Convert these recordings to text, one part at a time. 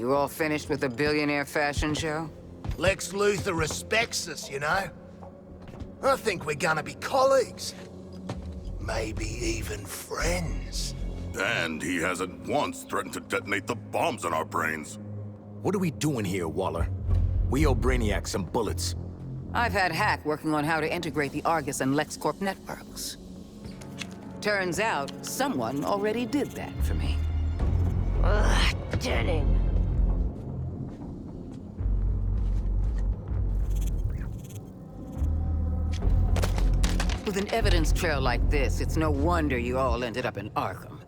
You all finished with the billionaire fashion show? Lex Luthor respects us, you know? I think we're gonna be colleagues. Maybe even friends. And he hasn't once threatened to detonate the bombs in our brains. What are we doing here, Waller? We owe Brainiac some bullets. I've had Hack working on how to integrate the Argus and LexCorp networks. Turns out, someone already did that for me. Ugh, Denning. With an evidence trail like this, it's no wonder you all ended up in Arkham.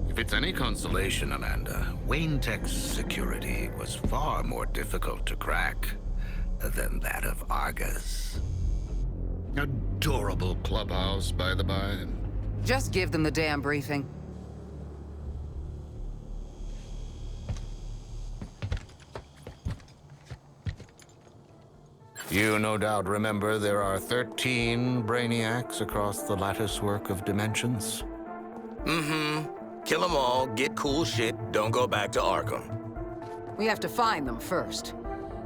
If it's any consolation, Amanda, Wayne Tech's security was far more difficult to crack than that of Argus. Adorable clubhouse, by the by. Just give them the damn briefing. You no doubt remember there are 13 Brainiacs across the latticework of dimensions? Mm-hmm. Kill them all, get cool shit, don't go back to Arkham. We have to find them first.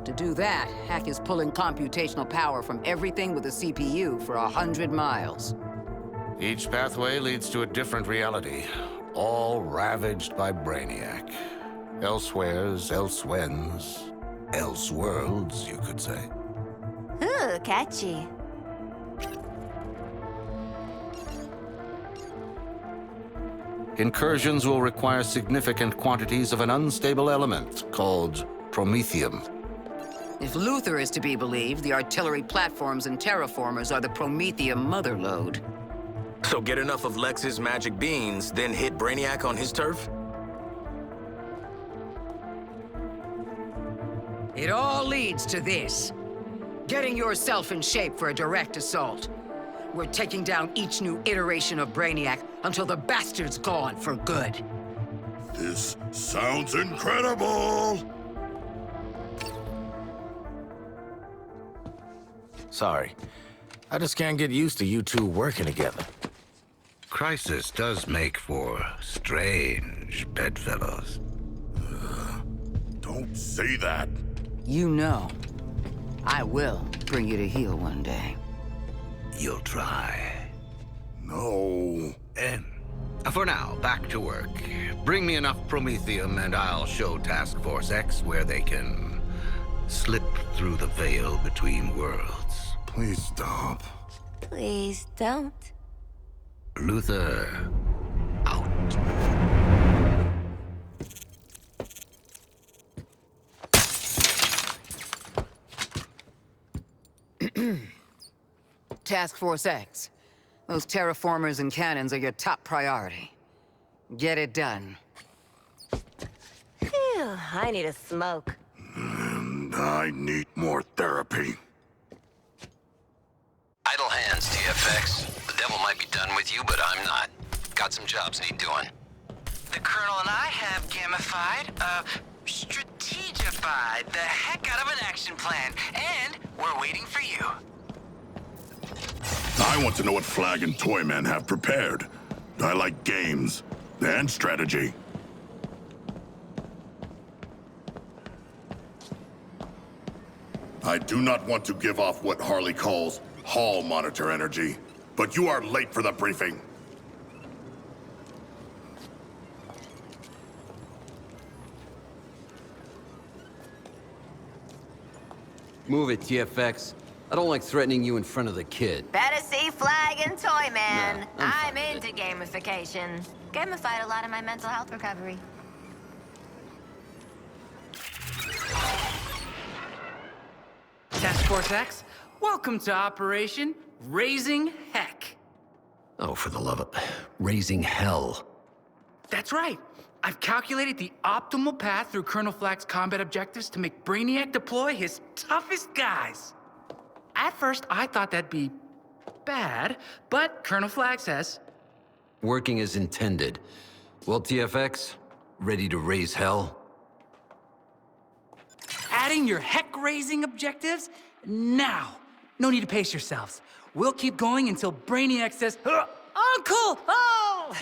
To do that, Hack is pulling computational power from everything with a CPU for 100 miles. Each pathway leads to a different reality, all ravaged by Brainiac. Elsewheres, elsewhens, elseworlds, you could say. Ooh, catchy. Incursions will require significant quantities of an unstable element called promethium. If Luthor is to be believed, the artillery platforms and terraformers are the Prometheum motherlode. So get enough of Lex's magic beans, then hit Brainiac on his turf? It all leads to this. Getting yourself in shape for a direct assault. We're taking down each new iteration of Brainiac until the bastard's gone for good. This sounds incredible! Sorry. I just can't get used to you two working together. Crisis does make for strange bedfellows. Don't say that. You know, I will bring you to heel one day. You'll try. No. And for now, back to work. Bring me enough promethium and I'll show Task Force X where they can slip through the veil between worlds. Please stop. Please don't. Luthor, out. Task Force X. Those terraformers and cannons are your top priority. Get it done. Phew, I need a smoke. And I need more therapy. Idle hands, TFX. The devil might be done with you, but I'm not. Got some jobs need doing. The Colonel and I have gamified, strategified the heck out of an action plan, and we're waiting for you. I want to know what Flag and Toyman have prepared. I like games and strategy. I do not want to give off what Harley calls hall monitor energy, but you are late for the briefing. Move it, TFX. I don't like threatening you in front of the kid. Better see Flag and Toyman. Nah, I'm fine. into gamification. Gamified a lot of my mental health recovery. Task Force X, welcome to Operation Raising Heck. Oh, for the love of... raising hell. That's right. I've calculated the optimal path through Colonel Flag's combat objectives to make Brainiac deploy his toughest guys. At first, I thought that'd be bad, but Colonel Flag says... Working as intended. Well, TFX, ready to raise hell? Adding your heck-raising objectives? Now! No need to pace yourselves. We'll keep going until Brainiac says, Uncle! Oh!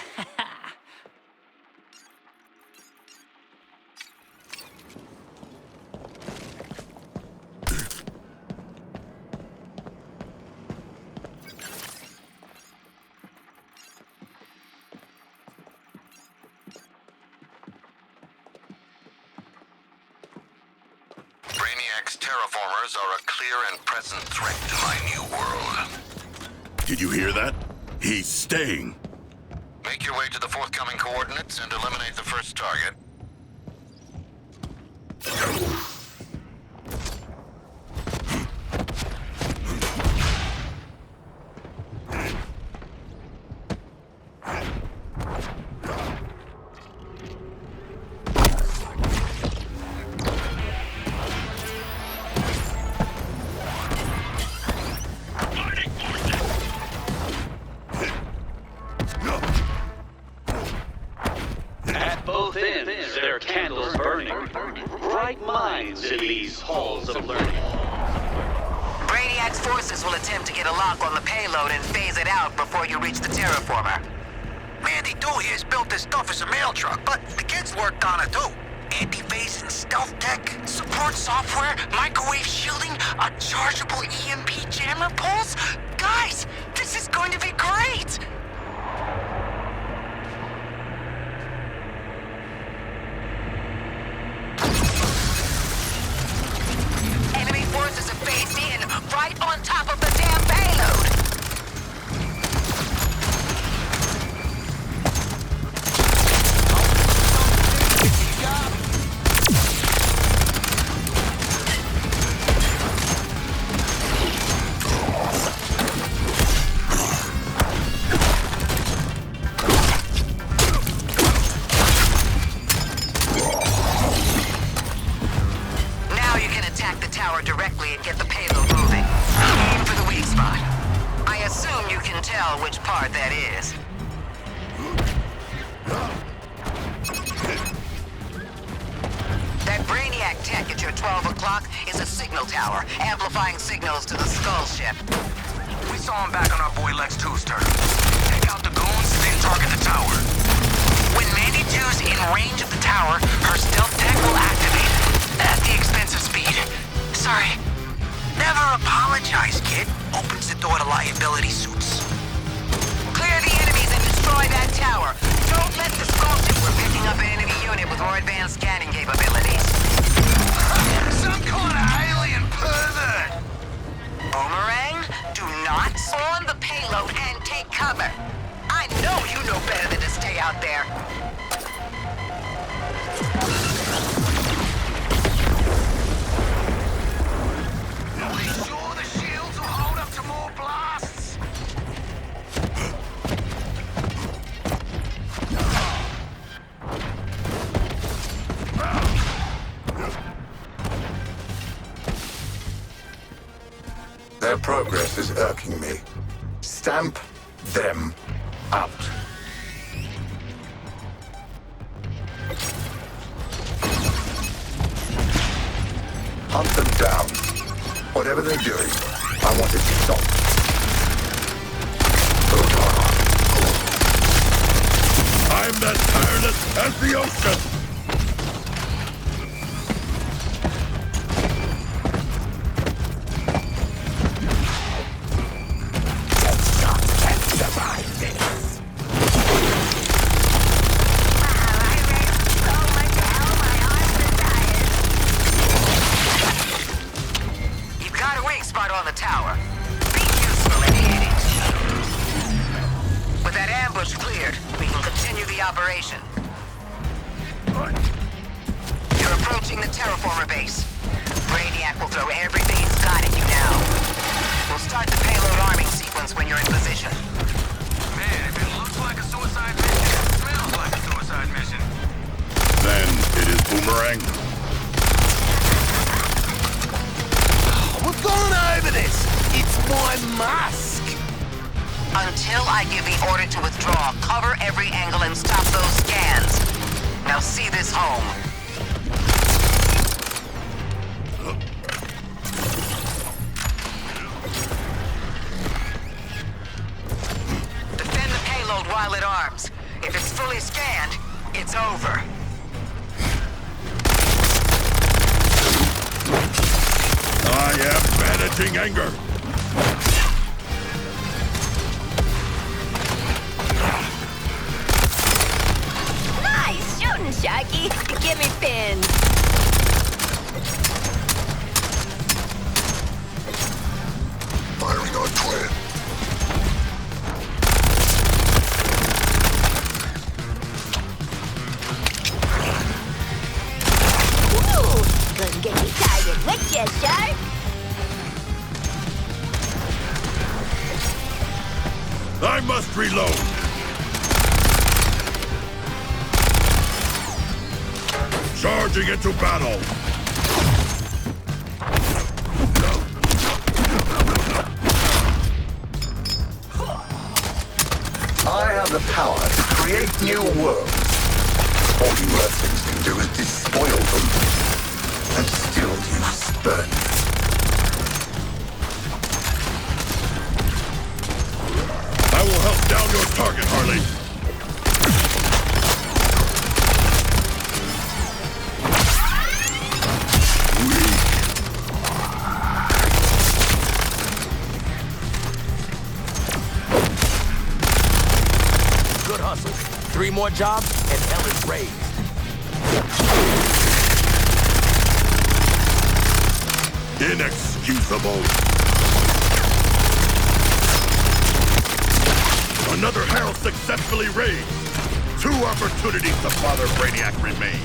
Brainiac's terraformers are a clear and present threat to my new world. Did you hear that? He's staying. Make your way to the forthcoming coordinates and eliminate the first target. At both ends, there are candles burning. Bright minds in these halls of learning. Brainiac's forces will attempt to get a lock on the payload and phase it out before you reach the terraformer. Mandy Doo here's built this stuff as a mail truck, but the kids worked on it too. Anti-phase and stealth tech, support software, microwave shielding, a chargeable EMP jammer pulse. Guys, this is going to be great! Enemy forces have phased in, right on top of the damn payload! Now you can attack the tower directly and get the payload moving. Aim for the weak spot. I assume you can tell which part that is. That Brainiac tech at your 12 o'clock is a signal tower, amplifying signals to the Skull ship. We saw him back on our boy Lex 2's turn. Take out the goons, then target the tower. When Mandy Doo's in range of the tower, her stealth tech will activate. At the expense of speed. Sorry. Never apologize, kid. Opens the door to liability suits. Clear the enemies and destroy that tower. Don't let the Skull ship. We're picking up an enemy unit with more advanced scanning capabilities. Some kind of alien pervert. Boomerang, do not on the payload and take cover. I know you know better than to stay out there. Are we sure the shields will hold up to more blasts? Their progress is irking me. Stamp them out. Hunt them down. Whatever they're doing, I want it stopped. I'm as tireless as the ocean! You've got a weak spot on the tower. Be useful in hitting. With that ambush cleared, we can continue the operation. You're approaching the terraformer base. Brainiac will throw everything he's got at you now. We'll start the payload arming sequence when you're in position. Man, if it looks like a suicide mission, it smells like a suicide mission. Then it is Boomerang. We've gone over this. It's my mask. Until I give the order to withdraw, cover every angle and stop those scans. Now see this home. arms. If it's fully scanned, it's over. I am managing anger. Nice shooting, Sharky. Give me pins. Firing on twin. Ooh, gonna get your target with you, Shark. I must reload. Charging into battle. I have the power to create new worlds. All you Earthlings can do is despoil them. And still you spurn me. I will help down your target, Harley. Good hustle. 3 more jobs, and hell is raised. Inexcusable. Another Herald successfully raised. 2 opportunities to father Brainiac remain.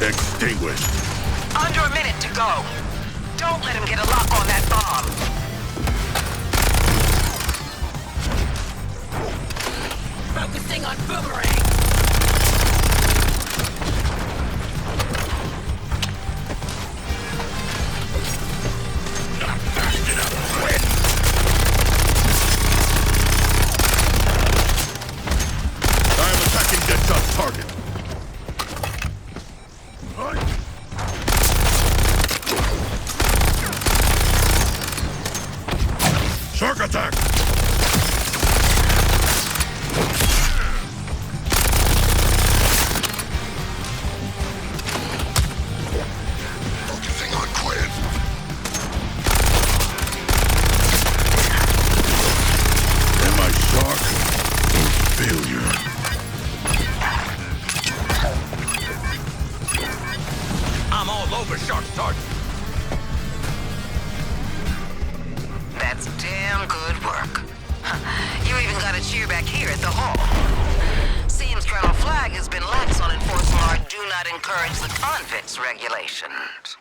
Extinguished. Under a minute to go. Don't let him get a lock on that bomb. Focusing on Boomerang. Not fast enough, Quinn. I am attacking Deadshot's target. Shark attack! Focusing on Quinn. And my shark? Failure. I'm all over Shark's target. That's damn good work. You even got a cheer back here at the hall. Seems Colonel Flagg has been lax on enforcing our do not encourage the convicts regulations.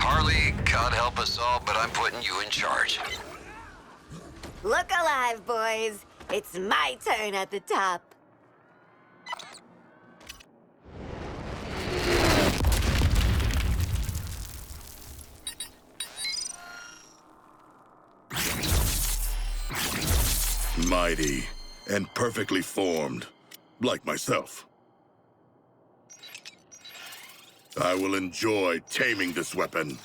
Harley, God help us all, but I'm putting you in charge. Look alive, boys. It's my turn at the top. Mighty and perfectly formed, like myself. I will enjoy taming this weapon.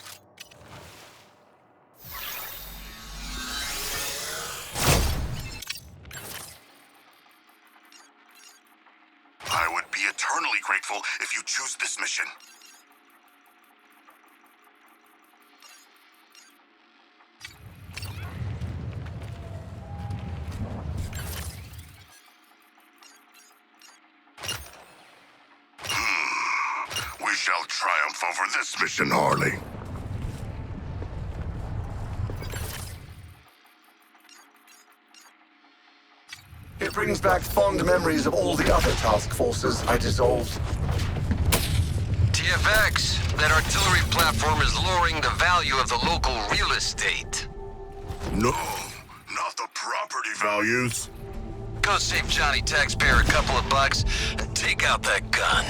I would be eternally grateful if you choose this mission. We shall triumph over this mission, Harley. It brings back fond memories of all the other task forces I dissolved. TFX, that artillery platform is lowering the value of the local real estate. No, not the property values. Go save Johnny Taxpayer a couple of bucks and take out that gun.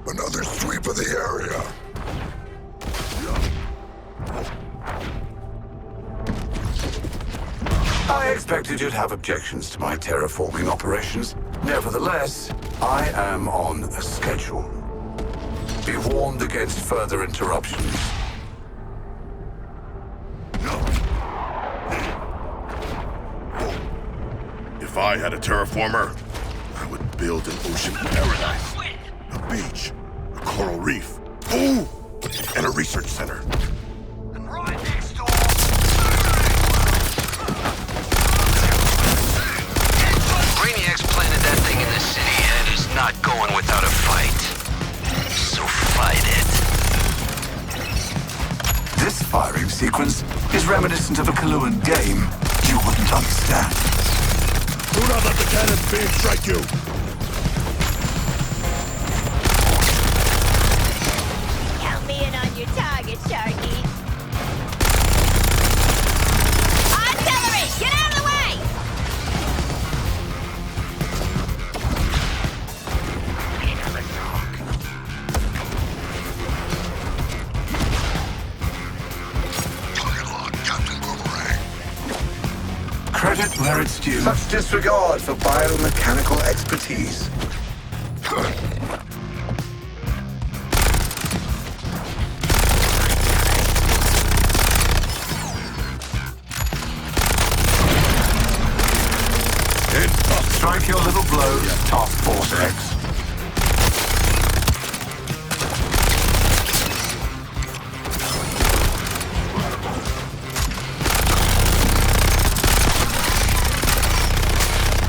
Another sweep of the area. expected you'd have objections to my terraforming operations. Nevertheless, I am on a schedule. Be warned against further interruptions. If I had a terraformer, I would build an ocean paradise. A beach, a coral reef, ooh, and a research center. Brainiac's planted that thing in the city and is not going without a fight. So fight it. This firing sequence is reminiscent of a Kaluan game you wouldn't understand. Do not let the cannon's beam strike you! Count me in on your target, Sharky. Artillery! Get out of the way! Target lock, Captain Boomerang. Credit where it's due. Such disregard for biomechanical expertise. Strike your little blows, Task Force X.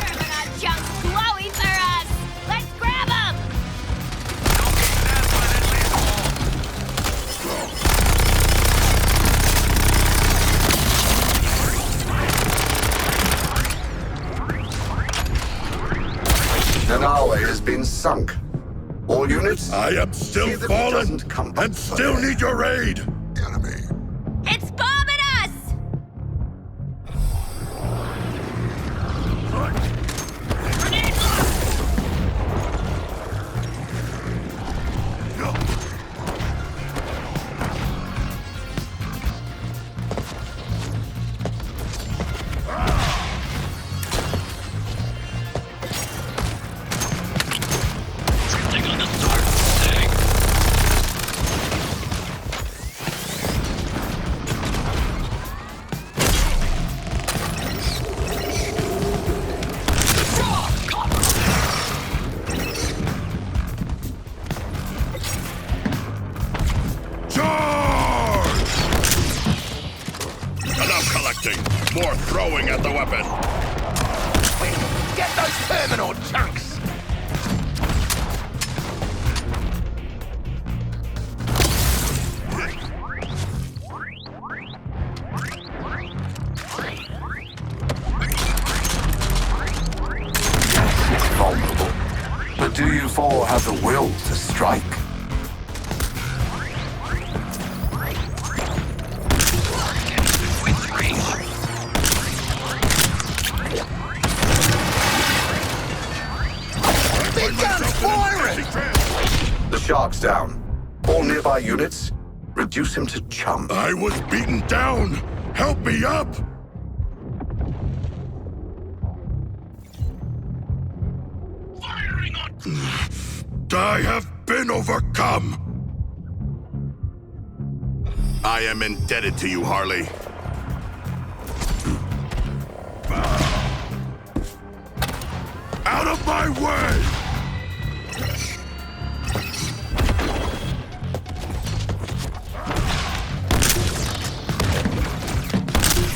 Terminaut junk's glowy for us! Let's grab him! Nanawe has been sunk. All units? I am still See that it fallen doesn't come back and still further. need your aid. Enemy. It's bombing us! Charge! Enough collecting. More throwing at the weapon. Get those terminal chunks! It's vulnerable. But do you four have the will to strike? The shark's down. All nearby units, reduce him to chum. I was beaten down. Help me up. I have been overcome. I am indebted to you, Harley. Out of my way!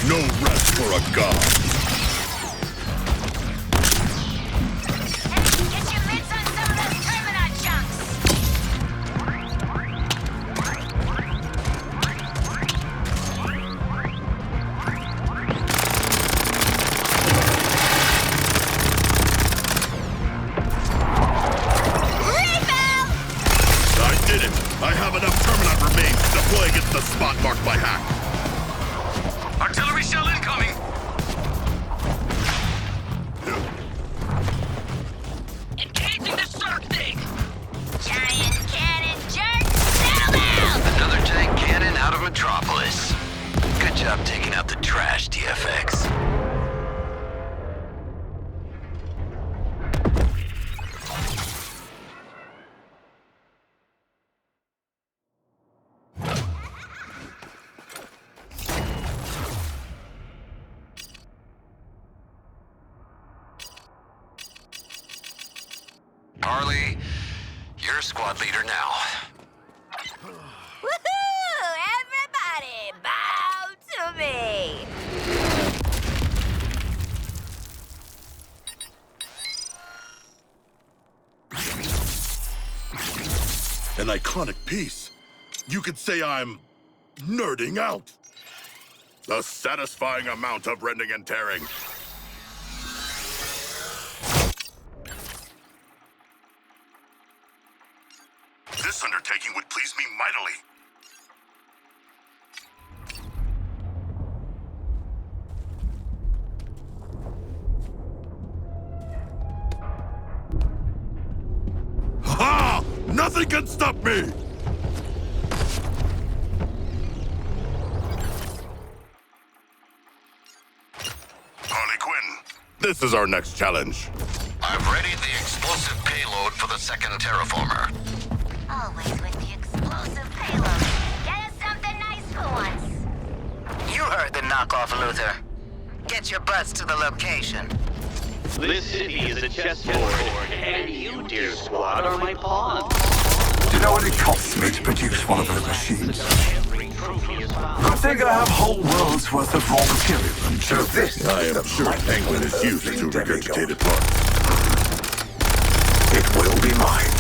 No rest for a god. Get your mitts on some of those Terminaut chunks! I did it! I have enough Terminaut remains to deploy against the spot marked by Hack. Artillery shell incoming! Engaging the shark thing! Giant cannon jerk! Settle down! Another tank cannon out of Metropolis. Good job taking out the trash, TFX. Parley, you're squad leader now. Woohoo! Everybody, bow to me! An iconic piece. You could say I'm nerding out. A satisfying amount of rending and tearing. This undertaking would please me mightily. Ha! Nothing can stop me! Harley Quinn, this is our next challenge. I've readied the explosive payload for the second terraformer. Always with the explosive payload. Get us something nice for once. You heard the knockoff, Luther. Get your butts to the location. This city is a chessboard, and you, dear squad, are my pawns. Do you know what it costs me to produce one of those machines? Every trophy is found. Good thing I have whole worlds worth of raw material, and so this I is am the sure might Penguin is of used the to demigod. regurgitated parts. It will be mine.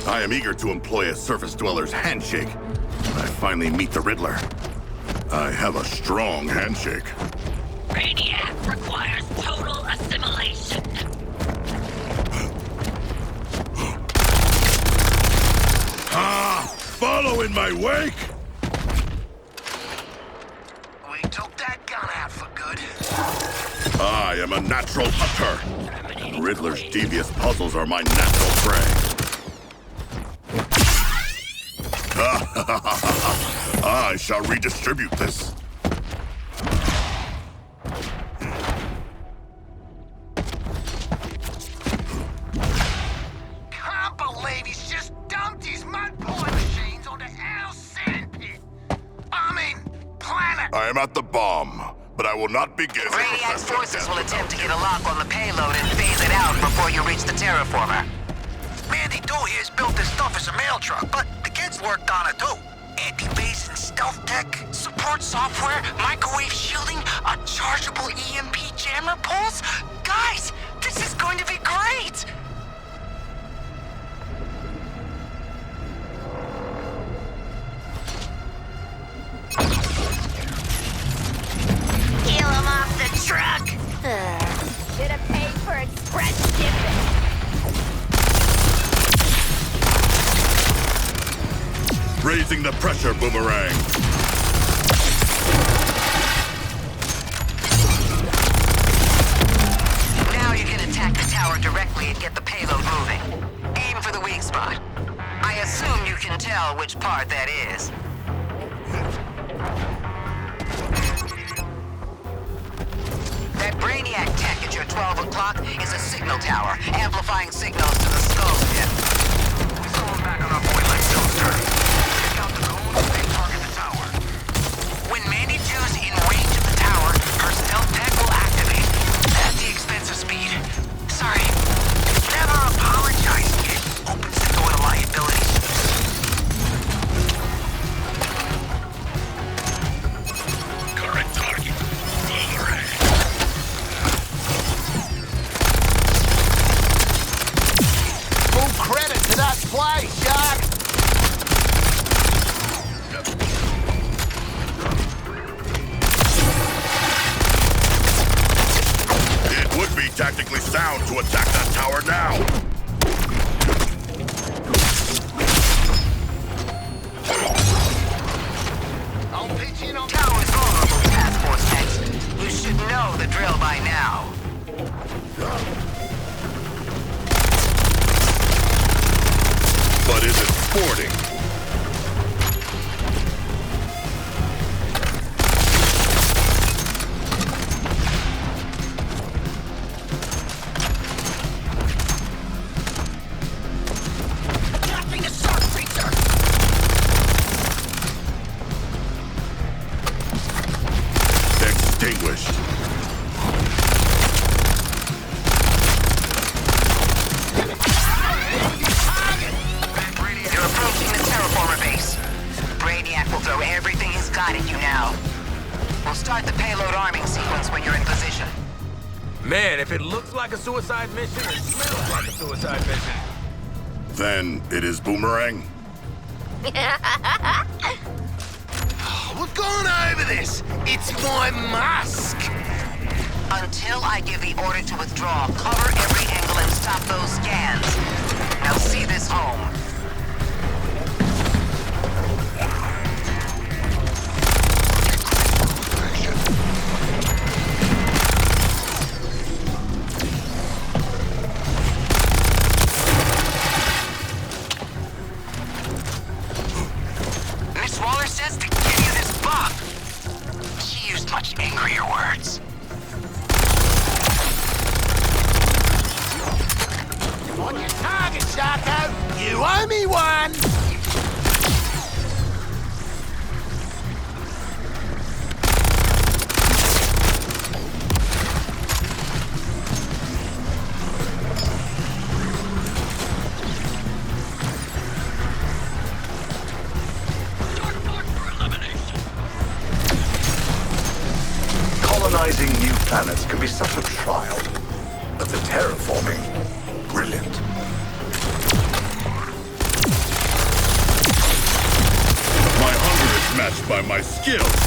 I am eager to employ a surface dweller's handshake when I finally meet the Riddler. I have a strong handshake. Brainiac requires total assimilation. Ah! Follow in my wake! We took that gun out for good. I am a natural hunter. Riddler's devious puzzles are my natural prey. I shall redistribute this. Can't believe he's just dumped his mud pulling machines onto our sandpit. I mean, planet. I am at the bomb, but I will not begin. Brainiac's forces will attempt to get a lock on the payload and phase it out before you reach the terraformer. Mandy Doo here's built this stuff as a mail truck, but the kids worked on it too. Anti-base and stealth tech, support software, microwave shielding, a chargeable EMP jammer pulse. Guys, this is going to be great! Peel him off the truck! Should have paid for express shipping. Raising the pressure, Boomerang. Now you can attack the tower directly and get the payload moving. Aim for the weak spot. I assume you can tell which part that is. That Brainiac tech at your 12 o'clock is a signal tower, amplifying signals to the skull pit. We saw him back on our boy Lex Toaster. Take out the goons and target the tower. When Mandy Jew's in range of the tower, her stealth tech will activate. At the expense of speed. Sorry. Never apologize, kid. Opens the door to liability. Current target. Boomerang. Full credit to that play, Shark! It would be tactically sound to attack that tower now. I'll pitch in on Tower's vulnerable to task force techs. You should know the drill by now. But is it sporting? Nothing to shark creature! Extinguished. Start the payload arming sequence when you're in position. Man, if it looks like a suicide mission, it smells like a suicide mission. Then it is Boomerang? We're going over this. It's my mask. Until I give the order to withdraw, cover every angle and stop those scans. Now see this home. Miss Waller says to give you this buff. She used much angrier words. On your target, Sharko. You owe me one. Colonizing new planets can be such a trial, but the terraforming, brilliant. My hunger is matched by my skills.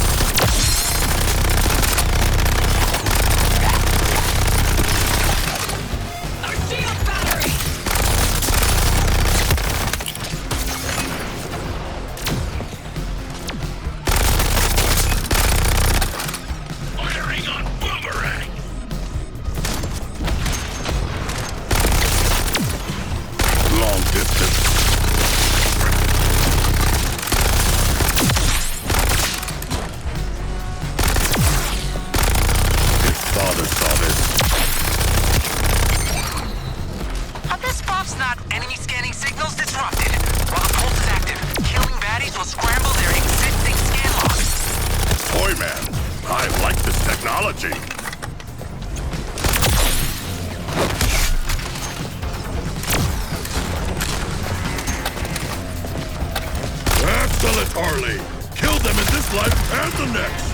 Harley, kill them in this life and the next.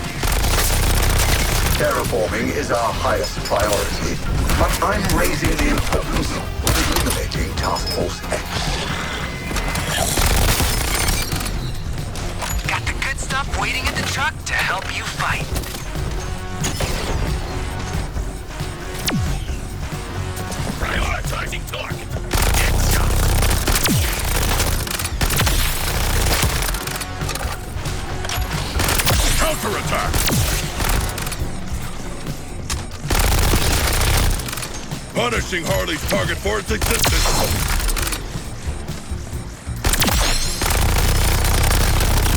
Terraforming is our highest priority, but I'm raising the importance of eliminating Task Force X. Got the good stuff waiting in the truck to help you fight. Prioritizing target. Counterattack! Punishing Harley's target for its existence.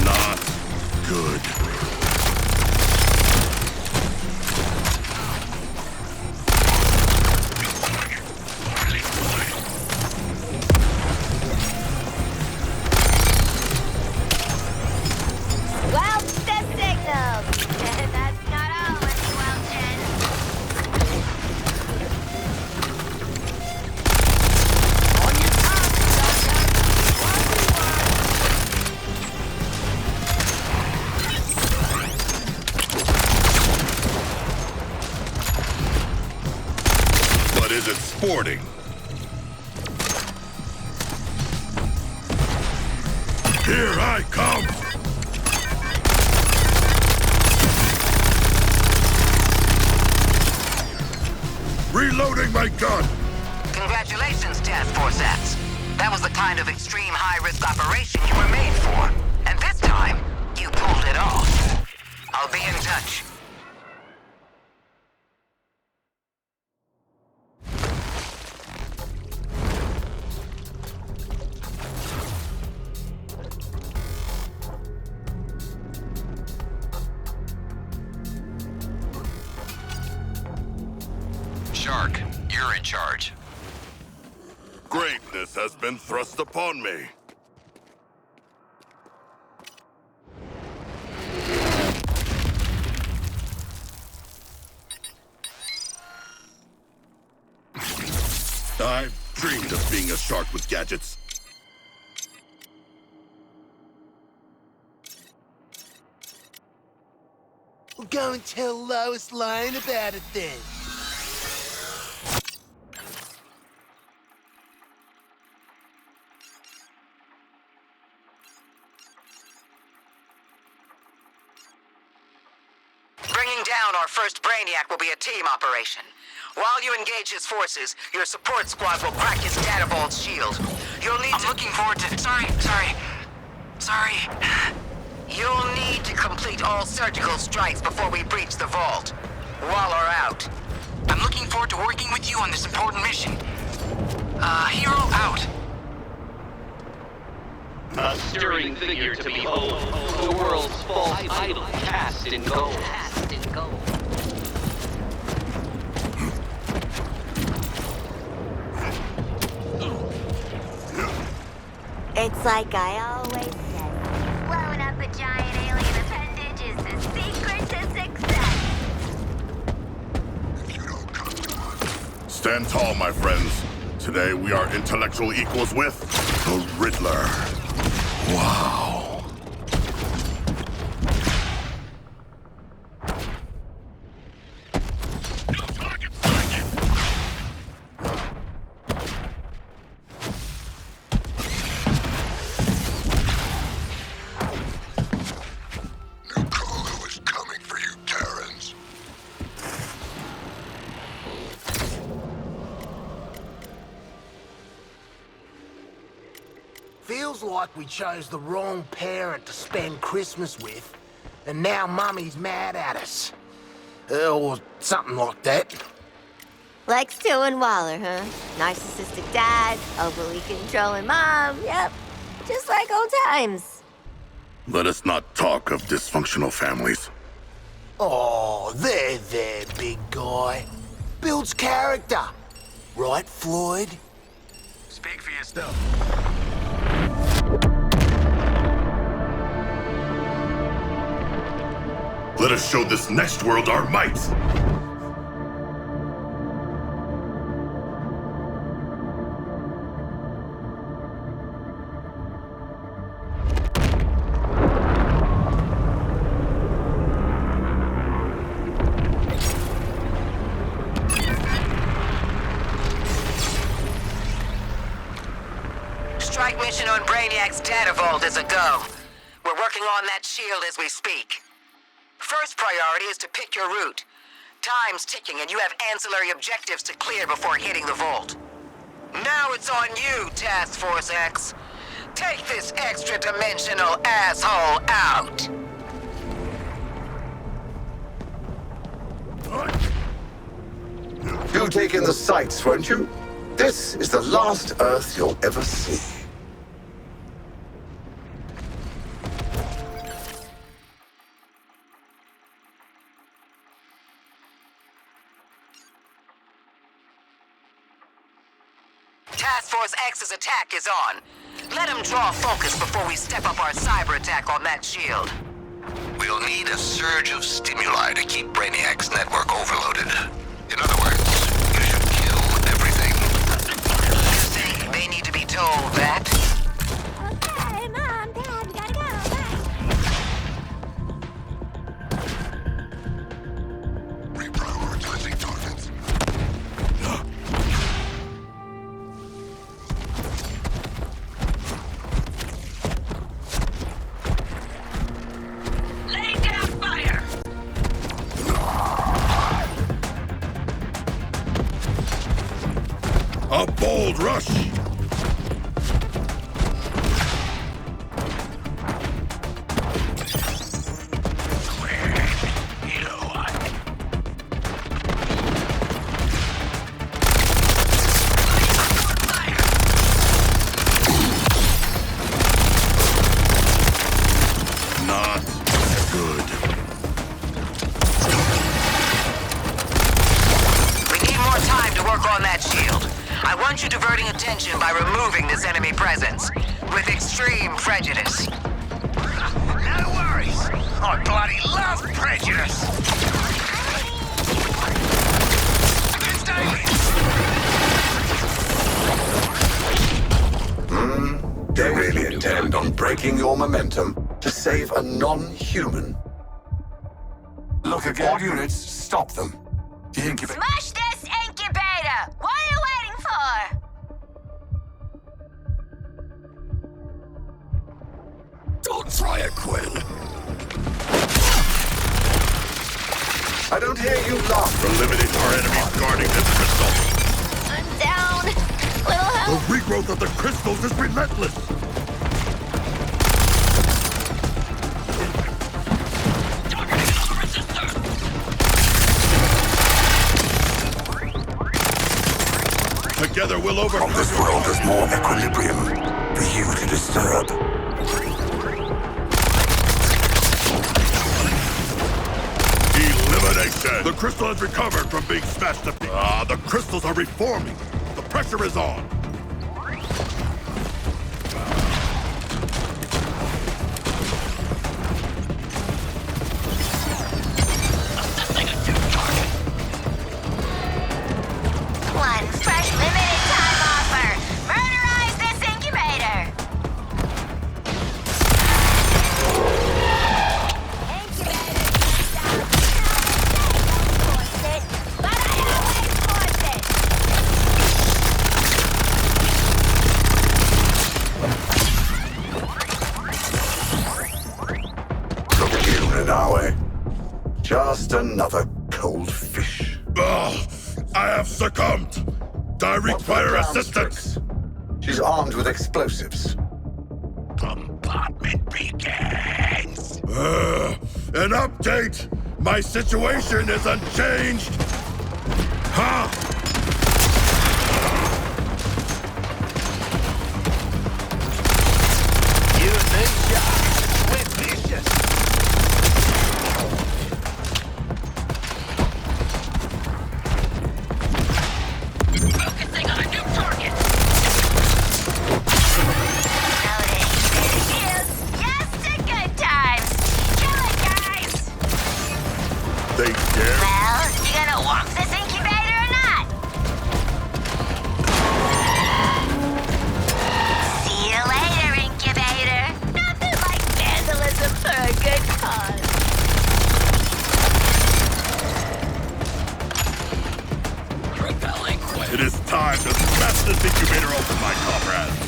Not good. Is it sporting? Here I come! Reloading my gun! Congratulations, Task Force X. That was the kind of extreme high-risk operation you were made for. And this time, you pulled it off. I'll be in touch. Shark, you're in charge. Greatness has been thrust upon me. I've dreamed of being a shark with gadgets. Go and tell Lois Lane about it then. Bringing down our first Brainiac will be a team operation. While you engage his forces, your support squad will crack his data vault's shield. You'll need I'm looking forward to... Sorry. You'll need to complete all surgical strikes before we breach the vault. Waller out. I'm looking forward to working with you on this important mission. Hero out. A stirring figure to behold. The world's false idol cast in gold. It's like I always said. Blowing up a giant alien appendage is the secret to success. Stand tall, my friends. Today we are intellectual equals with the Riddler. Wow. Feels like we chose the wrong parent to spend Christmas with, and now Mummy's mad at us. Or something like that. Lex 2 and Waller, huh? Narcissistic dad, overly controlling mom. Yep, just like old times. Let us not talk of dysfunctional families. Oh, there, big guy. Builds character. Right, Floyd? Speak for yourself. Let us show this next world our might! Strike mission on Brainiac's data vault is a go. We're working on that shield as we speak. First priority is to pick your route. Time's ticking and you have ancillary objectives to clear before hitting the vault. Now it's on you, Task Force X. Take this extra-dimensional asshole out. You take in the sights, won't you? This is the last Earth you'll ever see. Task Force X's attack is on. Let him draw focus before we step up our cyber attack on that shield. We'll need a surge of stimuli to keep Brainiac's network overloaded. In other words, you should kill everything. You think they need to be told that? Okay, Mom, Dad, we gotta go. Bye. Reprioritizing targets. Lay down fire! A bold rush! Not good. We need more time to work on that shield. I want you diverting attention by removing this enemy presence. With extreme prejudice. No worries. I bloody love prejudice. Against aliens. They really intend on breaking your momentum to save a non-human. Look again. All units, stop them. The incubator. Smash this incubator! What are you waiting for? Don't try it, Quill. I don't hear you laugh. Eliminate our enemies guarding this crystal. I'm down. Little The help. regrowth of the crystals is relentless. Together we'll overcome. This world is more equilibrium for you to disturb. Elimination! The crystal has recovered from being smashed to pieces. The crystals are reforming. The pressure is on. One fresh limited time offer. Murderize this incubator. Look at you, Nanawe. Just another cold fish. Ugh, I have succumbed. I require assistance. She's armed with explosives. Compartment begins. An update. My situation is unchanged. Ha! You and this shot. We're vicious. Focusing on a new target. Yes to good times. Kill it, guys. They dare? Well, you gonna walk this incubator or not? See you later, incubator. Nothing like vandalism for a good cause. Repelling quick. It is time to smash this incubator open, my comrades.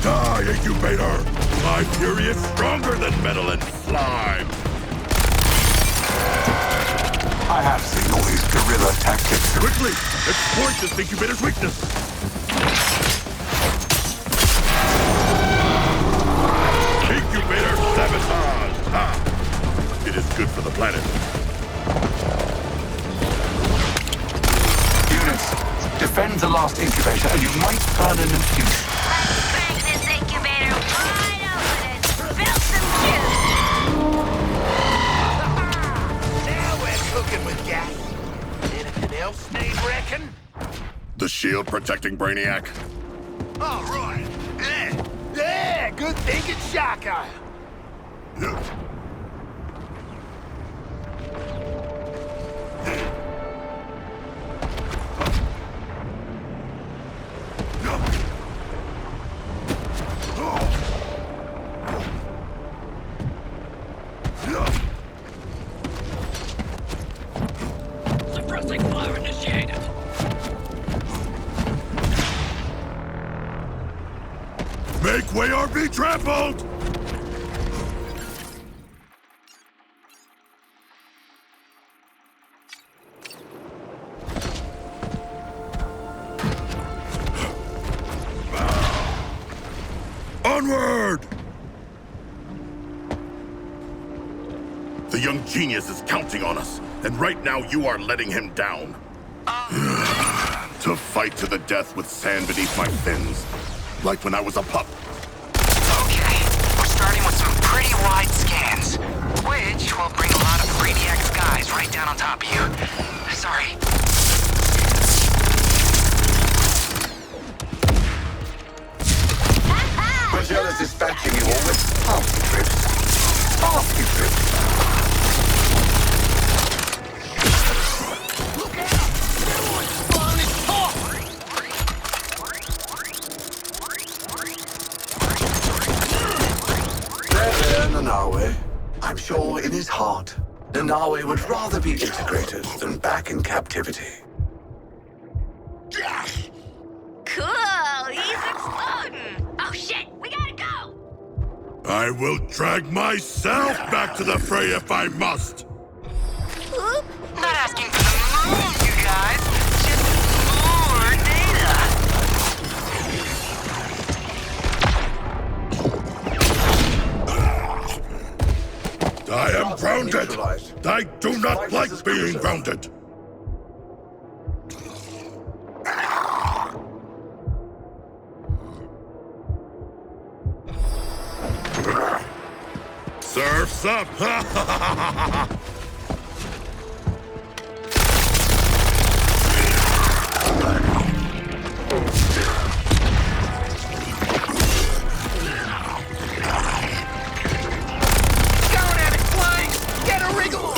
Die, incubator! My fury is stronger than metal and slime. I have seen all these guerrilla tactics. Quickly, exploit this incubator's weakness. Incubator sabotage! Ah! It is good for the planet. Units, defend the last incubator and you might burn an infusion. Break this incubator wide open and spill some juice. Now we're cooking with gas. Anything else need reckon? The shield protecting Brainiac. All right. Yeah, good thinking, Shaka. Suppressing fire initiated. Make way or be trampled! Onward! The young genius is counting on us, and right now you are letting him down. To fight to the death with sand beneath my fins. Like when I was a pup. Okay, we're starting with some pretty wide scans, which will bring a lot of Brainiac's guys right down on top of you. Sorry. Magella's dispatching you all with party trips. Party trips. in his heart, Nanawe would rather be integrated than back in captivity. Cool, he's exploding. Oh shit, we gotta go. I will drag myself back to the fray if I must. Oop. Not asking for the moon, you guys. Just more data. I am grounded. I do not like being grounded. Surf's up! Going at it, flying! Get a wriggle!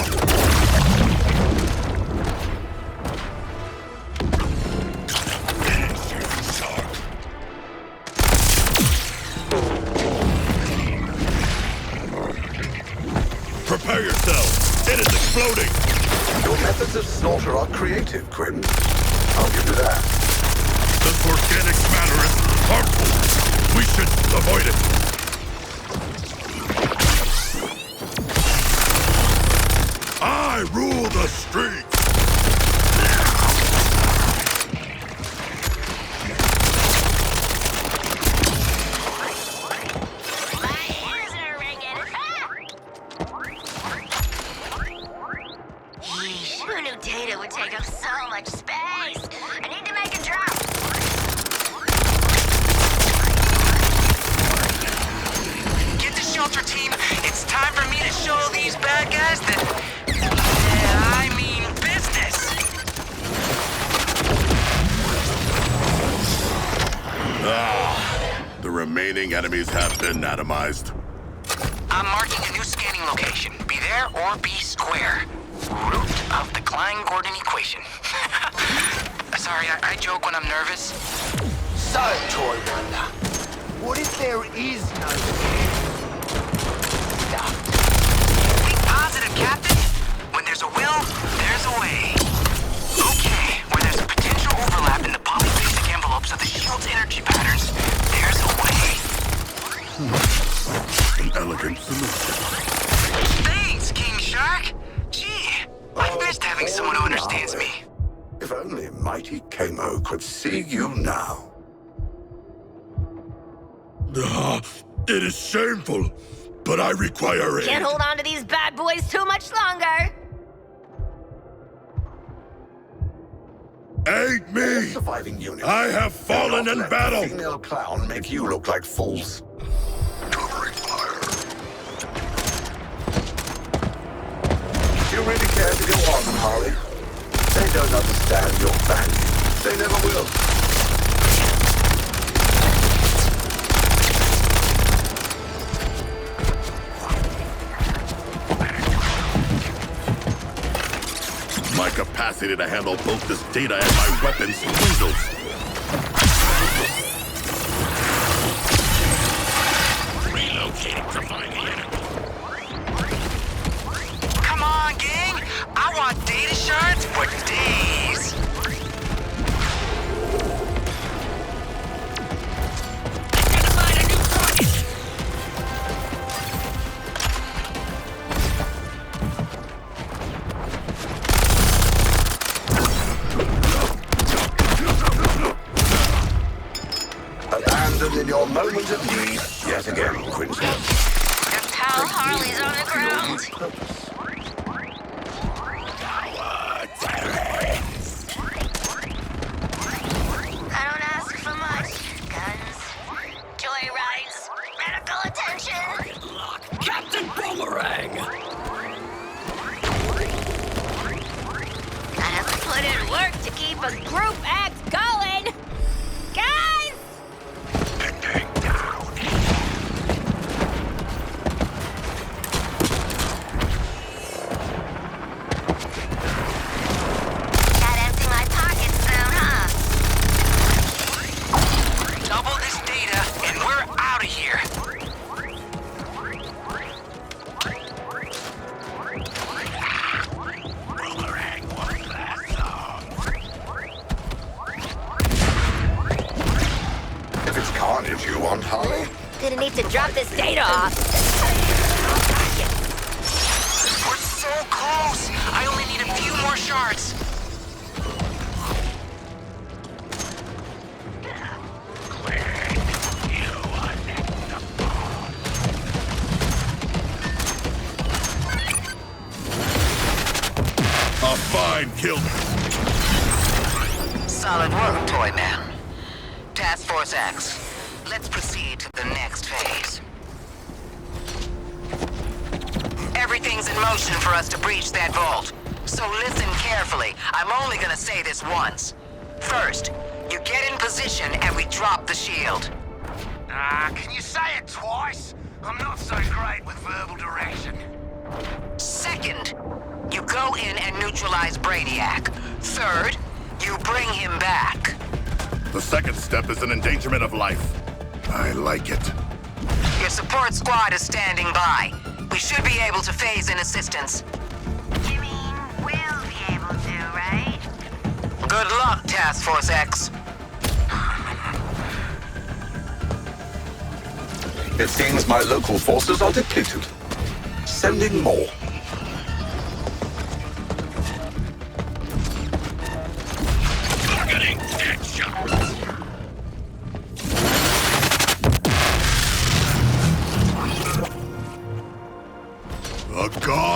Prepare yourself! It is exploding! Your methods of slaughter are creative, Quinn. I'll give you that. This organic matter is harmful. We should avoid it. I rule the streets! Who knew data would take up so much space? I need to make a drop. Get the shelter team. It's time for me to show these bad guys that I mean business. The remaining enemies have been atomized. I'm marking a new scanning location. Be there or be square. Root of the Klein-Gordon equation. Sorry, I joke when I'm nervous. So, Toy Wonder, what if there is no Be positive, Captain. When there's a will, there's a way. Okay, where there's a potential overlap in the polyphasic envelopes of the shield's energy patterns, there's a way. An elegant solution. Thanks, King Shark. Gee, I've missed having someone who understands me. If only mighty Kamo could see you now. It is shameful, but I require aid. Can't hold on to these bad boys too much longer. Aid me! Surviving unit. I have fallen in battle! Female clown make you look like fools. Covering fire. You really care to go on, Harley? They don't understand your value. They never will. My capacity to handle both this data and my weapons dwindles. Relocating to find the enemy. Come on, gang. I want data shards for days. Identified a new target. Abandoned in your moment of need, yet again, Quincy. Your pal Harley's on the ground. I don't ask for much. Guns, joyrides, medical attention. Captain Boomerang. Gotta put in work to keep a group act going. Guys! Gotta empty my pockets soon, huh? Double this data, and we're out of here. on, Harley. Gonna need to drop this data off. We're so close! I only need a few more shards. A fine kill. Solid work, Toy Man. Task Force X, let's proceed to the next phase. Everything's in motion for us to breach that vault. So listen carefully. I'm only gonna say this once. First, you get in position and we drop the shield. Can you say it twice? I'm not so great with verbal direction. Second, you go in and neutralize Brainiac. Third, you bring him back. The second step is an endangerment of life. I like it. Your support squad is standing by. We should be able to phase in assistance. You mean we'll be able to, right? Good luck, Task Force X. It seems my local forces are depleted. Sending more.